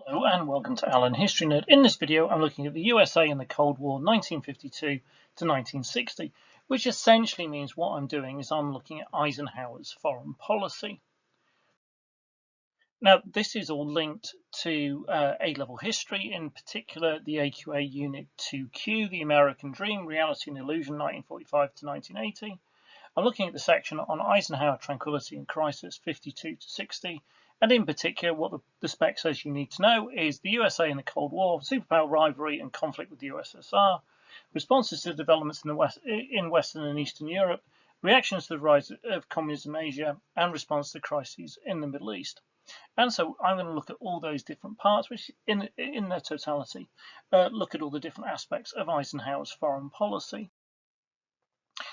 Hello and welcome to Alan History Nerd. In this video I'm looking at the USA in the Cold War 1952 to 1960, which essentially means what I'm doing is I'm looking at Eisenhower's foreign policy. Now this is all linked to A-level history, in particular the AQA Unit 2Q, the American Dream, Reality and Illusion 1945 to 1980. I'm looking at the section on Eisenhower Tranquility and Crisis 52 to 60, and in particular what the spec says you need to know is the USA in the Cold War, superpower rivalry and conflict with the USSR, responses to developments in Western and Eastern Europe, reactions to the rise of communism in Asia, and response to crises in the Middle East. And so I'm going to look at all those different parts, which in their totality look at all the different aspects of Eisenhower's foreign policy.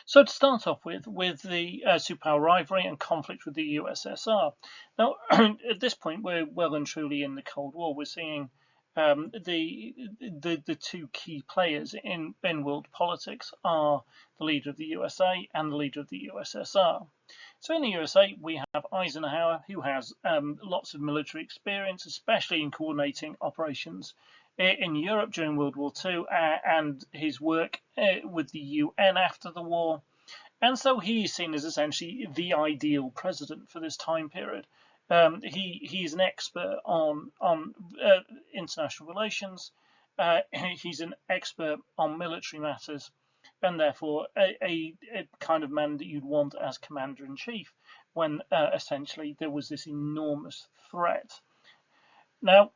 So to start off with the superpower rivalry and conflict with the USSR. Now, at this point, we're well and truly in the Cold War. We're seeing the two key players in world politics are the leader of the USA and the leader of the USSR. So in the USA, we have Eisenhower, who has lots of military experience, especially in coordinating operations in Europe during World War II and his work with the UN after the war. And so he is seen as essentially the ideal president for this time period. He is an expert on international relations. He's an expert on military matters, and therefore a kind of man that you'd want as commander-in-chief when essentially there was this enormous threat. Now,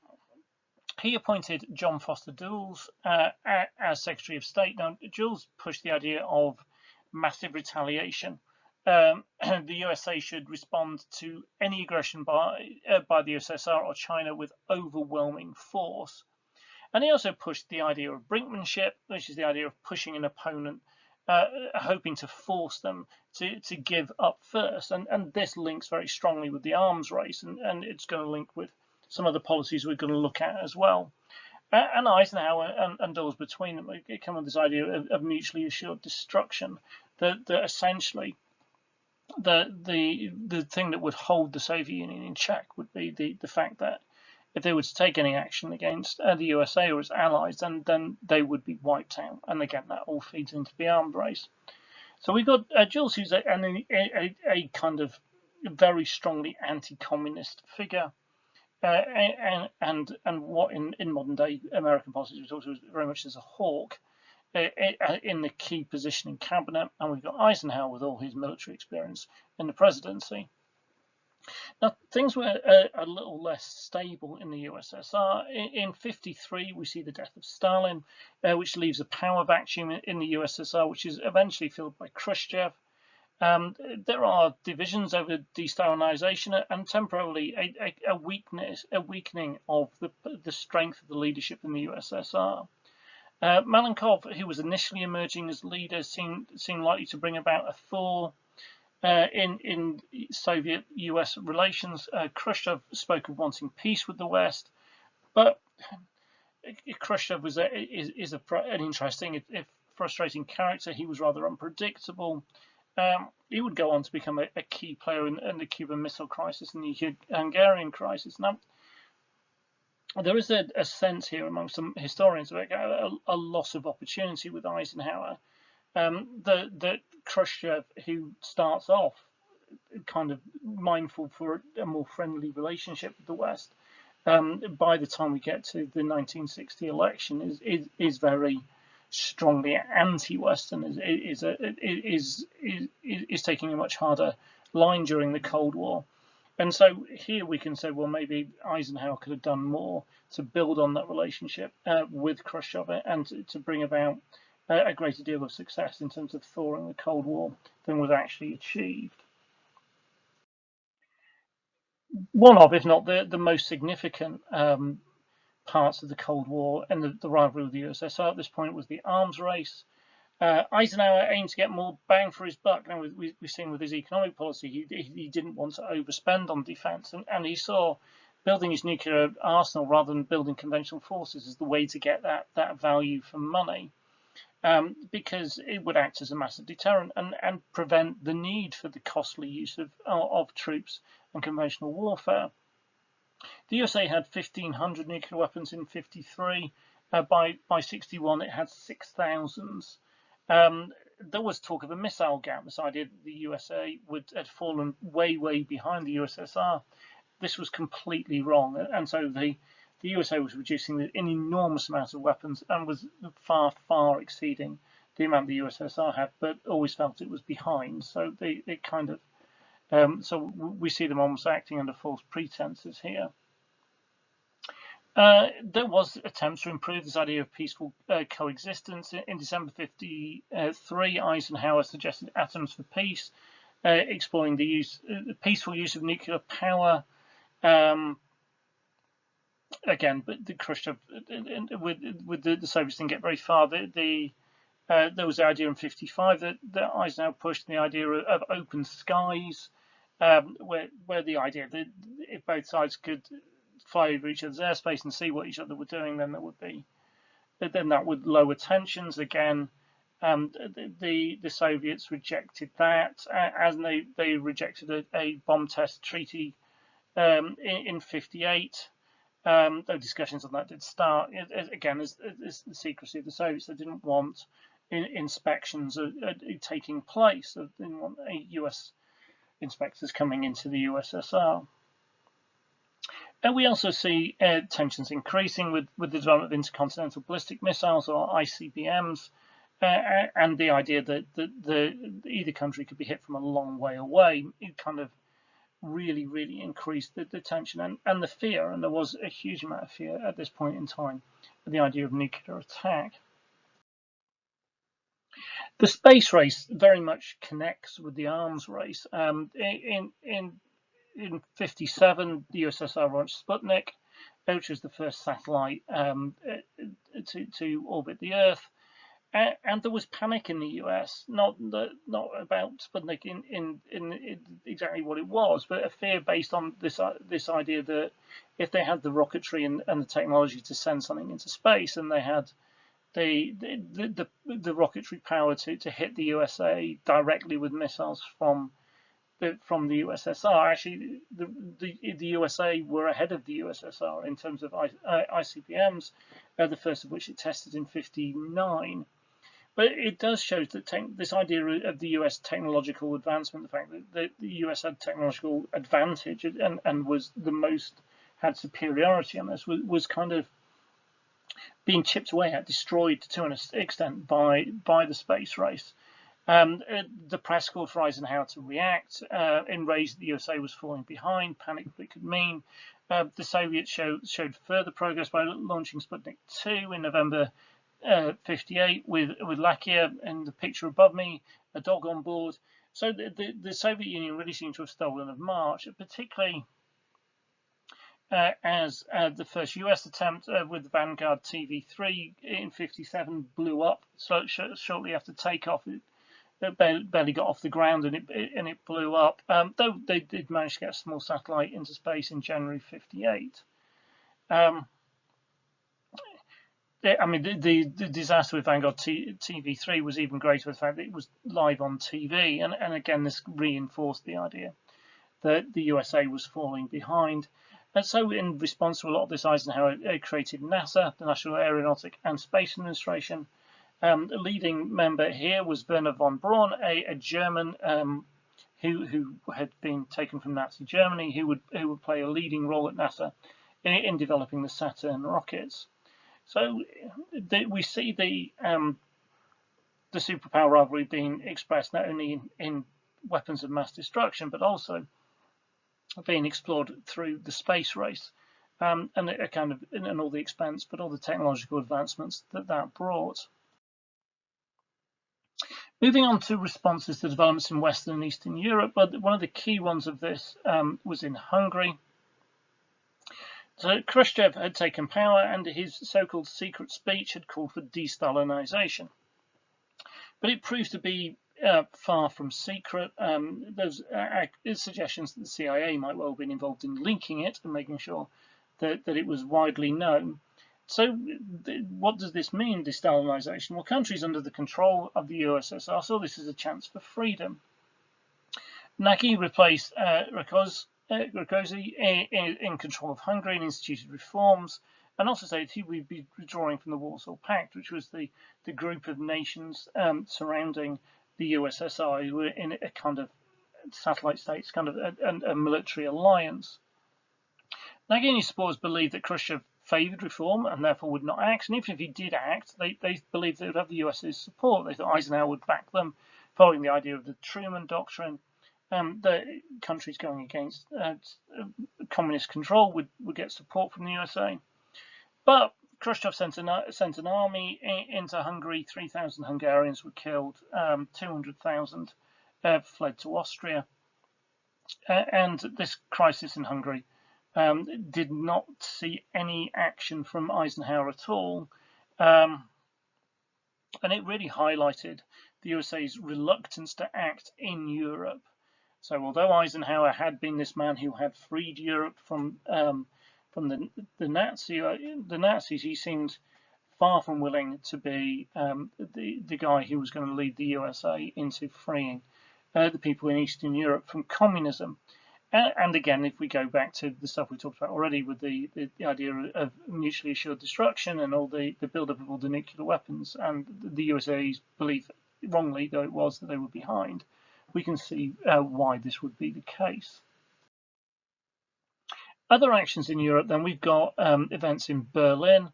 he appointed John Foster Dulles as Secretary of State. Now, Dulles pushed the idea of massive retaliation. The USA should respond to any aggression by the USSR or China with overwhelming force. And he also pushed the idea of brinkmanship, which is the idea of pushing an opponent, hoping to force them to give up first. And this links very strongly with the arms race, and it's going to link with some of the policies we're going to look at as well. And Eisenhower and Dulles between them come with this idea of mutually assured destruction, that essentially the thing that would hold the Soviet Union in check would be the fact that if they were to take any action against the USA or its allies, then they would be wiped out. And again, that all feeds into the arms race. So we've got Dulles, who's a kind of very strongly anti-communist figure. And what in modern day American politics was also very much as a hawk in the key position in cabinet, and we've got Eisenhower with all his military experience in the presidency. Now things were a little less stable in the USSR. In 1953 we see the death of Stalin, which leaves a power vacuum in the USSR, which is eventually filled by Khrushchev. There are divisions over de-Stalinization and temporarily a weakening of the strength of the leadership in the USSR. Malenkov, who was initially emerging as leader, seemed likely to bring about a thaw in Soviet-US relations. Khrushchev spoke of wanting peace with the West, but Khrushchev was an interesting, if frustrating character. He was rather unpredictable. He would go on to become a key player in the Cuban Missile Crisis and the Hungarian crisis. Now, there is a sense here among some historians of a loss of opportunity with Eisenhower. That Khrushchev, who starts off kind of mindful for a more friendly relationship with the West, by the time we get to the 1960 election, is very strongly anti-Western, is taking a much harder line during the Cold War. And so here we can say, well, maybe Eisenhower could have done more to build on that relationship with Khrushchev and to bring about a greater deal of success in terms of thawing the Cold War than was actually achieved. One of, if not the most significant parts of the Cold War and the rivalry with the USSR at this point was the arms race. Eisenhower aimed to get more bang for his buck. Now we've seen with his economic policy, he didn't want to overspend on defence, and he saw building his nuclear arsenal rather than building conventional forces as the way to get that value for money, because it would act as a massive deterrent and prevent the need for the costly use of troops and conventional warfare. The USA had 1,500 nuclear weapons in 53. By 61, it had 6,000. There was talk of a missile gap. This idea that the USA had fallen way behind the USSR. This was completely wrong, and so the USA was producing an enormous amount of weapons and was far exceeding the amount the USSR had, but always felt it was behind. So it kind of so we see them almost acting under false pretenses here. There was attempts to improve this idea of peaceful coexistence. In December 53, Eisenhower suggested atoms for peace, exploring the peaceful use of nuclear power. Again, but the Khrushchev with the Soviets didn't get very far. There was the idea in 55 that Eisenhower pushed the idea of open skies, where the idea that if both sides could fly over each other's airspace and see what each other were doing, then that would lower tensions again. The Soviets rejected that, and they rejected a bomb test treaty in 58. Though discussions on that did start. Again, as the secrecy of the Soviets, they didn't want inspections taking place. They didn't want US inspectors coming into the USSR. And we also see tensions increasing with the development of intercontinental ballistic missiles, or ICBMs, and the idea that either country could be hit from a long way away. It kind of really increased the tension and the fear, and there was a huge amount of fear at this point in time with the idea of nuclear attack. The space race very much connects with the arms race. In 57, the USSR launched Sputnik, which was the first satellite to orbit the Earth. And there was panic in the US, not about Sputnik in exactly what it was, but a fear based on this idea that if they had the rocketry and the technology to send something into space, and they had the rocketry power to hit the USA directly with missiles from the USSR. Actually, the USA were ahead of the USSR in terms of ICBMs, the first of which it tested in 59. But it does show that this idea of the US technological advancement, the fact that the US had technological advantage and was had superiority on this, was kind of being chipped away at, destroyed to an extent by the space race. The press called for Eisenhower to react, enraged that the USA was falling behind, panicked what it could mean. The Soviets showed further progress by launching Sputnik 2 in November 58 with Lakia in the picture above me, a dog on board. So the Soviet Union really seemed to have stolen a march, particularly as the first US attempt with the Vanguard TV3 in 57 blew up. So shortly after takeoff, it barely got off the ground and it blew up. Though they did manage to get a small satellite into space in January 58. I mean, the disaster with Vanguard TV3 was even greater with the fact that it was live on TV, and again, this reinforced the idea that the USA was falling behind. And so, in response to a lot of this, Eisenhower created NASA, the National Aeronautic and Space Administration. The leading member here was Werner von Braun, a German who had been taken from Nazi Germany, who would play a leading role at NASA in developing the Saturn rockets. So we see the superpower rivalry being expressed not only in weapons of mass destruction, but also being explored through the space race, and a kind of and all the expense, but all the technological advancements that brought. Moving on to responses to developments in Western and Eastern Europe, but one of the key ones of this was in Hungary. So Khrushchev had taken power, and his so-called secret speech had called for de-Stalinization. But it proved to be far from secret. There's suggestions that the CIA might well have been involved in leaking it and making sure that it was widely known. So what does this mean, de-Stalinization? Well, countries under the control of the USSR saw this as a chance for freedom. Nagy replaced Rakoz Glucosi in control of Hungary and instituted reforms, and also said he would be withdrawing from the Warsaw Pact, which was the group of nations surrounding the USSR who were in a kind of satellite states, kind of a military alliance. Nagini supporters believed that Khrushchev favoured reform and therefore would not act, and even if he did act, they believed they would have the US's support. They thought Eisenhower would back them, following the idea of the Truman Doctrine. The countries going against communist control would get support from the USA. But Khrushchev sent an army into Hungary. 3,000 Hungarians were killed. 200,000 fled to Austria. And this crisis in Hungary did not see any action from Eisenhower at all. And it really highlighted the USA's reluctance to act in Europe. So although Eisenhower had been this man who had freed Europe from the Nazis, he seemed far from willing to be the guy who was going to lead the USA into freeing the people in Eastern Europe from communism. And again, if we go back to the stuff we talked about already with the idea of mutually assured destruction and all the build-up of all the nuclear weapons and the USA's belief, wrongly though it was, that they were behind, we can see why this would be the case. Other actions in Europe, then we've got events in Berlin.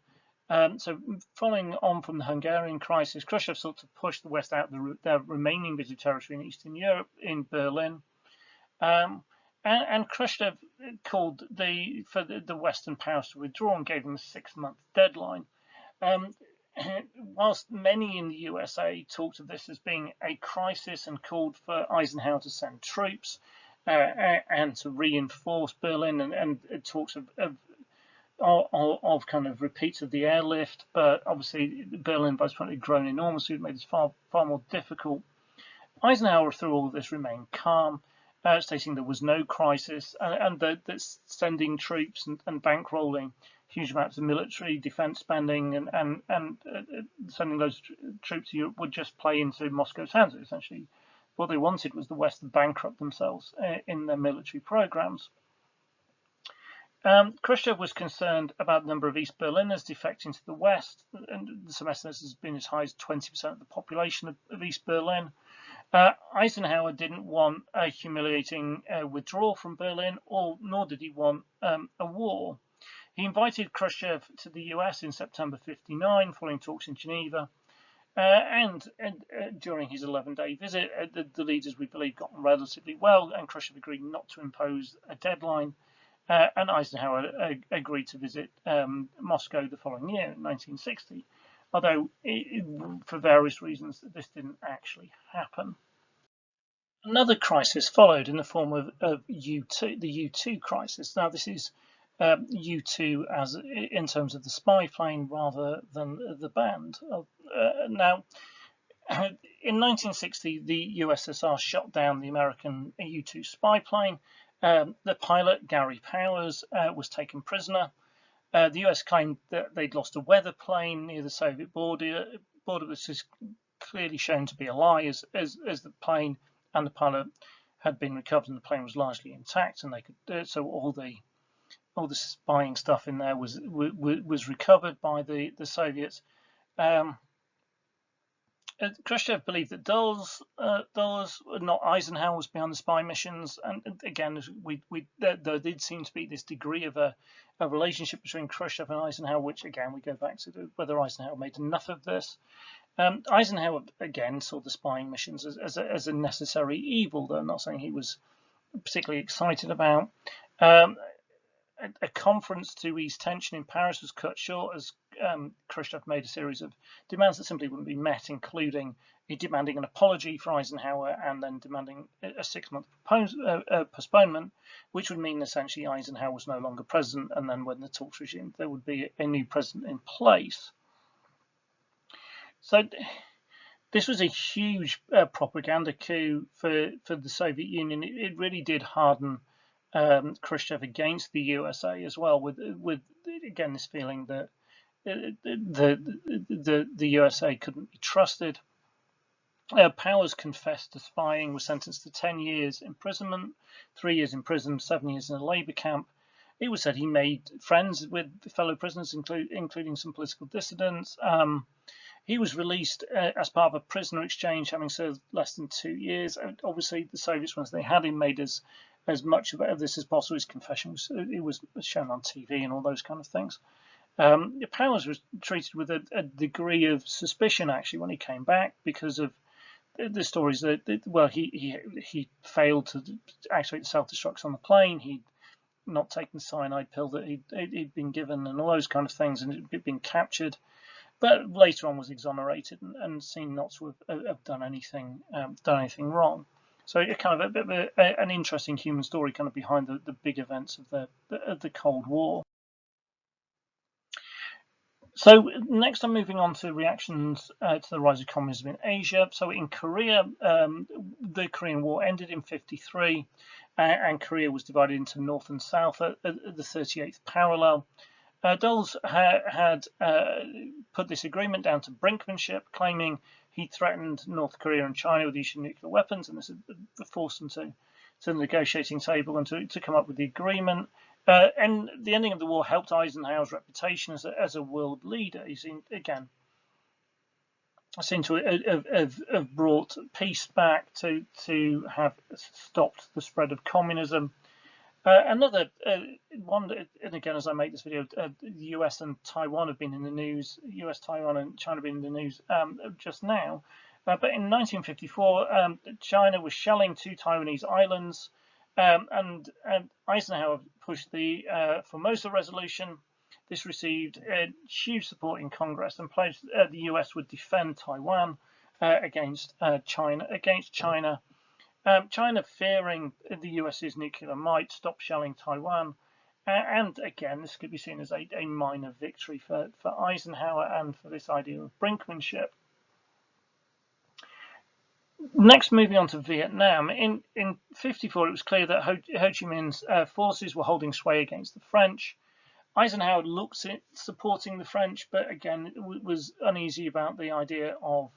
So following on from the Hungarian crisis, Khrushchev sought to push the West out their remaining bit of territory in Eastern Europe in Berlin. And Khrushchev called for the Western powers to withdraw and gave them a 6-month deadline. Whilst many in the USA talked of this as being a crisis and called for Eisenhower to send troops and to reinforce Berlin, and talks of kind of repeats of the airlift, but obviously Berlin by this point had grown enormously. It made this far more difficult. Eisenhower, through all of this, remained calm, stating there was no crisis, and that sending troops and bankrolling huge amounts of military defense spending and sending those troops to Europe would just play into Moscow's hands. Essentially, what they wanted was the West to bankrupt themselves in their military programs. Khrushchev was concerned about the number of East Berliners defecting to the West, and some estimates has been as high as 20% of the population of East Berlin. Eisenhower didn't want a humiliating withdrawal from Berlin, nor did he want a war. He invited Khrushchev to the US in September '59, following talks in Geneva, and during his 11-day visit, the leaders, we believe, got on relatively well, and Khrushchev agreed not to impose a deadline, and Eisenhower agreed to visit Moscow the following year, in 1960, although for various reasons this didn't actually happen. Another crisis followed in the form of U2, the U2 crisis. Now this is U2 as in terms of the spy plane rather than the band. Now, in 1960, the USSR shot down the American U2 spy plane. The pilot, Gary Powers, was taken prisoner. The US claimed that they'd lost a weather plane near the Soviet border, which is clearly shown to be a lie, as the plane and the pilot had been recovered and the plane was largely intact, and they could so all the spying stuff in there was recovered by the Soviets. Khrushchev believed that Dulles, not Eisenhower, was behind the spy missions, and again, there did seem to be this degree of a relationship between Khrushchev and Eisenhower, which again we go back to whether Eisenhower made enough of this. Eisenhower again saw the spying missions as a necessary evil, though not something he was particularly excited about. A conference to ease tension in Paris was cut short as Khrushchev made a series of demands that simply wouldn't be met, including demanding an apology for Eisenhower and then demanding a 6-month postponement, which would mean essentially Eisenhower was no longer president, and then when the talks resumed, there would be a new president in place. So this was a huge propaganda coup for the Soviet Union. It really did harden Khrushchev against the USA as well, with again this feeling that the USA couldn't be trusted. Powers confessed to spying, was sentenced to 10 years imprisonment, 3 years in prison, 7 years in a labour camp. It was said he made friends with fellow prisoners, including some political dissidents. He was released as part of a prisoner exchange, having served less than 2 years. Obviously, the Soviets, once they had him, made as much of this as possible. His confession was shown on TV and all those kind of things. Powers was treated with a degree of suspicion actually when he came back, because of the stories that he failed to activate the self-destructs on the plane. He'd not taken the cyanide pill that he'd been given, and all those kind of things, and he'd been captured. But later on was exonerated and seen not to have done anything wrong. So it kind of a bit of an interesting human story, kind of behind the big events of the Cold War. So next, I'm moving on to reactions to the rise of communism in Asia. So in Korea, the Korean War ended in '53, and Korea was divided into North and South at the 38th parallel. Dulles had put this agreement down to brinkmanship, claiming he threatened North Korea and China with use of nuclear weapons, and this forced them to the negotiating table and to come up with the agreement. And the ending of the war helped Eisenhower's reputation as a world leader. He seemed to have brought peace back, to have stopped the spread of communism. Another one, and again, as I make this video, the US and Taiwan have been in the news. US, Taiwan, and China have been in the news just now. But in 1954, China was shelling 2 Taiwanese islands, and Eisenhower pushed the Formosa Resolution. This received huge support in Congress and pledged the US would defend Taiwan against China. China, fearing the US's nuclear might, stopped shelling Taiwan. And again, this could be seen as a minor victory for Eisenhower and for this idea of brinkmanship. Next, moving on to Vietnam. In '54, it was clear that Ho Chi Minh's forces were holding sway against the French. Eisenhower looked at supporting the French, but again, was uneasy about the idea of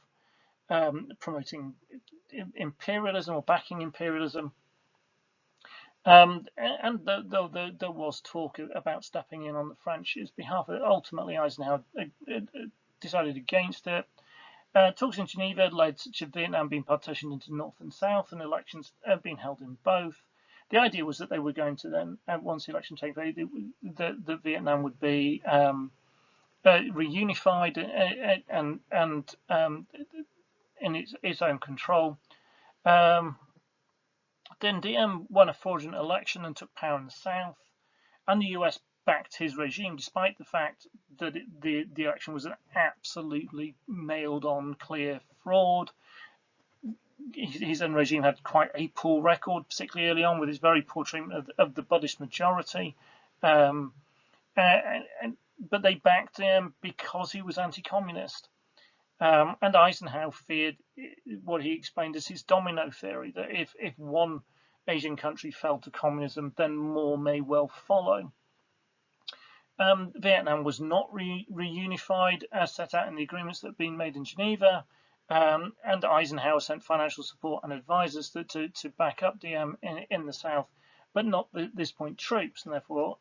promoting imperialism or backing imperialism. And there was talk about stepping in on the French's behalf. Ultimately, Eisenhower decided against it. Talks in Geneva led to Vietnam being partitioned into North and South, and elections being held in both. The idea was that they were going to then, once the election took place, that Vietnam would be reunified and in its own control. Then Diem won a fraudulent election and took power in the South, and the US backed his regime, despite the fact that the election was an absolutely nailed-on, clear fraud. His own regime had quite a poor record, particularly early on, with his very poor treatment of the Buddhist majority. But they backed him because he was anti-communist. And Eisenhower feared what he explained as his domino theory, that if one Asian country fell to communism, then more may well follow. Vietnam was not reunified as set out in the agreements that had been made in Geneva, and Eisenhower sent financial support and advisors to back up Diem in the South, but not at this point troops, and therefore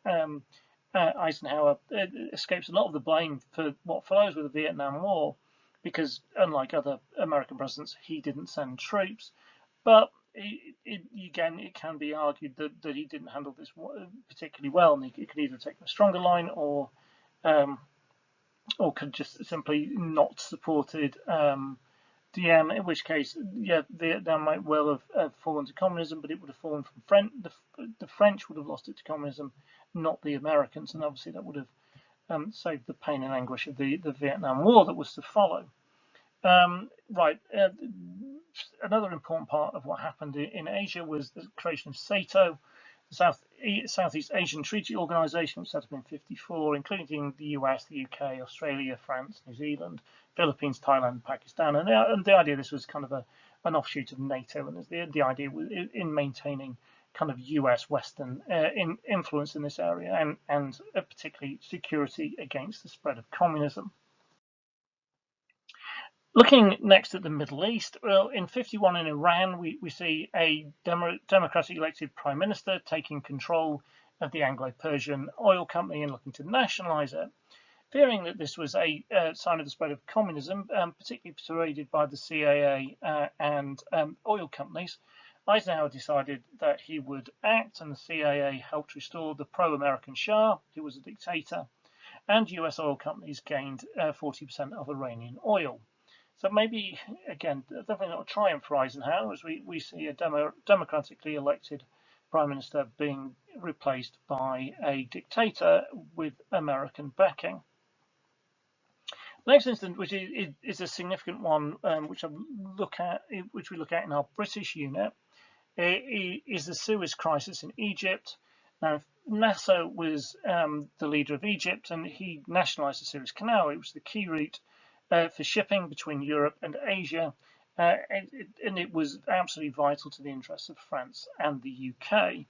Eisenhower escapes a lot of the blame for what follows with the Vietnam War, because unlike other American presidents, he didn't send troops. But again, it can be argued that he didn't handle this particularly well, and he could either take a stronger line or could just simply not supported Diem, in which case, yeah, Vietnam might well have fallen to communism, but it would have fallen from the French would have lost it to communism, not the Americans, and obviously that would have saved the pain and anguish of the Vietnam War that was to follow. Another important part of what happened in Asia was the creation of SATO, the Southeast Asian Treaty Organization, which set up in '54, including the US, the UK, Australia, France, New Zealand, Philippines, Thailand, Pakistan. And the idea of this was kind of an offshoot of NATO, and the idea was in maintaining kind of US Western influence in this area, and particularly security against the spread of communism. Looking next at the Middle East, well, in 51 in Iran, we see a democratically elected prime minister taking control of the Anglo-Persian oil company and looking to nationalize it. Fearing that this was a sign of the spread of communism, particularly persuaded by the CIA and oil companies, Eisenhower decided that he would act, and the CIA helped restore the pro-American Shah, who was a dictator, and US oil companies gained 40% of Iranian oil. So maybe, again, definitely not a triumph for Eisenhower, as we see a democratically elected prime minister being replaced by a dictator with American backing. The next incident, which is a significant one, which we look at in our British unit, is the Suez crisis in Egypt. Now, Nasser was the leader of Egypt, and he nationalised the Suez Canal. It was the key route for shipping between Europe and Asia, and it was absolutely vital to the interests of France and the UK.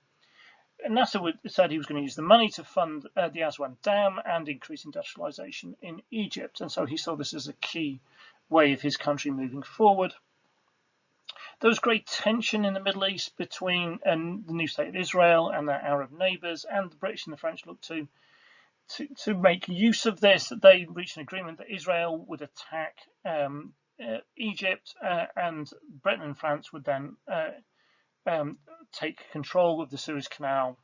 Nasser said he was going to use the money to fund the Aswan Dam and increase industrialisation in Egypt, and so he saw this as a key way of his country moving forward. There was great tension in the Middle East between the new state of Israel and their Arab neighbours, and the British and the French looked to make use of this. They reached an agreement that Israel would attack Egypt, and Britain and France would then take control of the Suez Canal,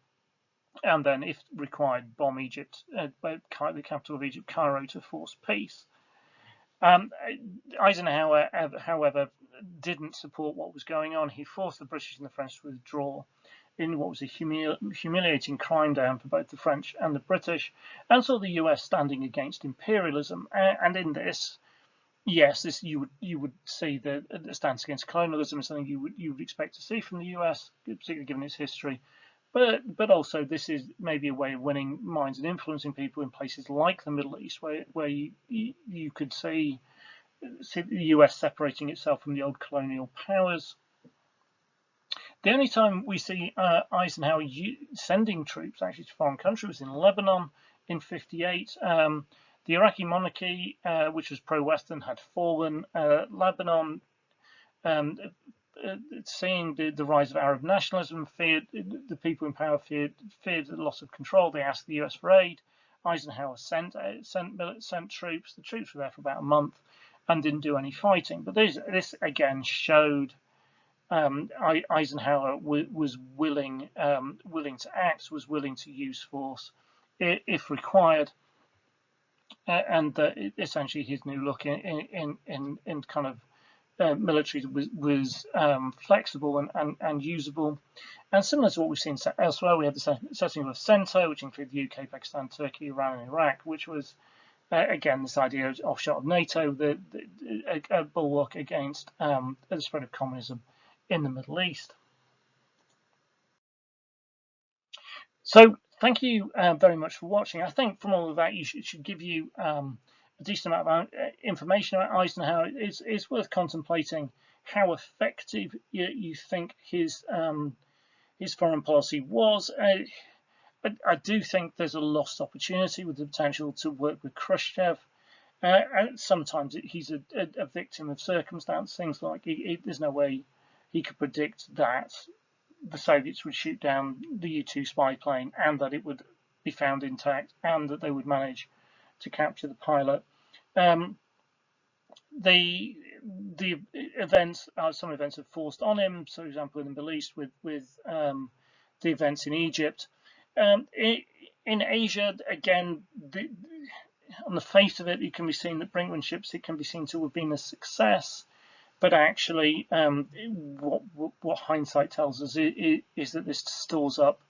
and then, if required, bomb Egypt, the capital of Egypt, Cairo, to force peace. Eisenhower, however, didn't support what was going on. He forced the British and the French to withdraw in what was a humiliating crime down for both the French and the British, and saw the US standing against imperialism. And in this, yes, this you would see the stance against colonialism is something you would expect to see from the US, particularly given its history. But also, this is maybe a way of winning minds and influencing people in places like the Middle East, where you could see the US separating itself from the old colonial powers. The only time we see Eisenhower sending troops actually to foreign countries was in Lebanon in '58. The Iraqi monarchy, which was pro-Western, had fallen. Lebanon, seeing the rise of Arab nationalism, feared the people in power feared the loss of control. They asked the US for aid. Eisenhower sent troops. The troops were there for about a month and didn't do any fighting. But this again showed Eisenhower was willing to act, was willing to use force if required, and essentially his new look in kind of military was flexible and usable. And similar to what we've seen elsewhere, we had the setting of CENTO, which included the UK, Pakistan, Turkey, Iran, and Iraq, which was again this idea of offshot of NATO, a bulwark against the spread of communism in the Middle East. So thank you very much for watching. I think from all of that, it should give you a decent amount of information about Eisenhower. It's worth contemplating how effective you think his foreign policy was. I do think there's a lost opportunity with the potential to work with Khrushchev. And sometimes he's a victim of circumstance. Things like there's no way he could predict that the Soviets would shoot down the U-2 spy plane and that it would be found intact and that they would manage to capture the pilot. The events, some events have forced on him. So, for example, in the Middle East with the events in Egypt. In Asia, again, on the face of it, it can be seen that brinkmanships, it can be seen to have been a success. But actually, what hindsight tells us is that this stores up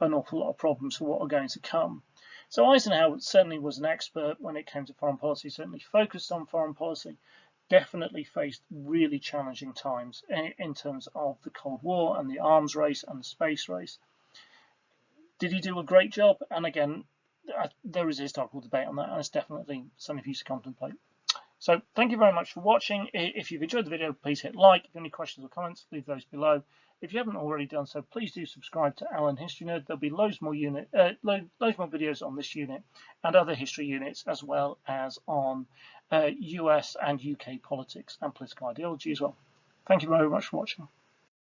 an awful lot of problems for what are going to come. So Eisenhower certainly was an expert when it came to foreign policy, certainly focused on foreign policy, definitely faced really challenging times in terms of the Cold War and the arms race and the space race. Did he do a great job? And again, there is a historical debate on that, and it's definitely something for you to contemplate. So thank you very much for watching. If you've enjoyed the video, please hit like. If you have any questions or comments, leave those below. If you haven't already done so, please do subscribe to Alan History Nerd. There'll be loads more videos on this unit and other history units, as well as on US and UK politics and political ideology as well. Thank you very much for watching.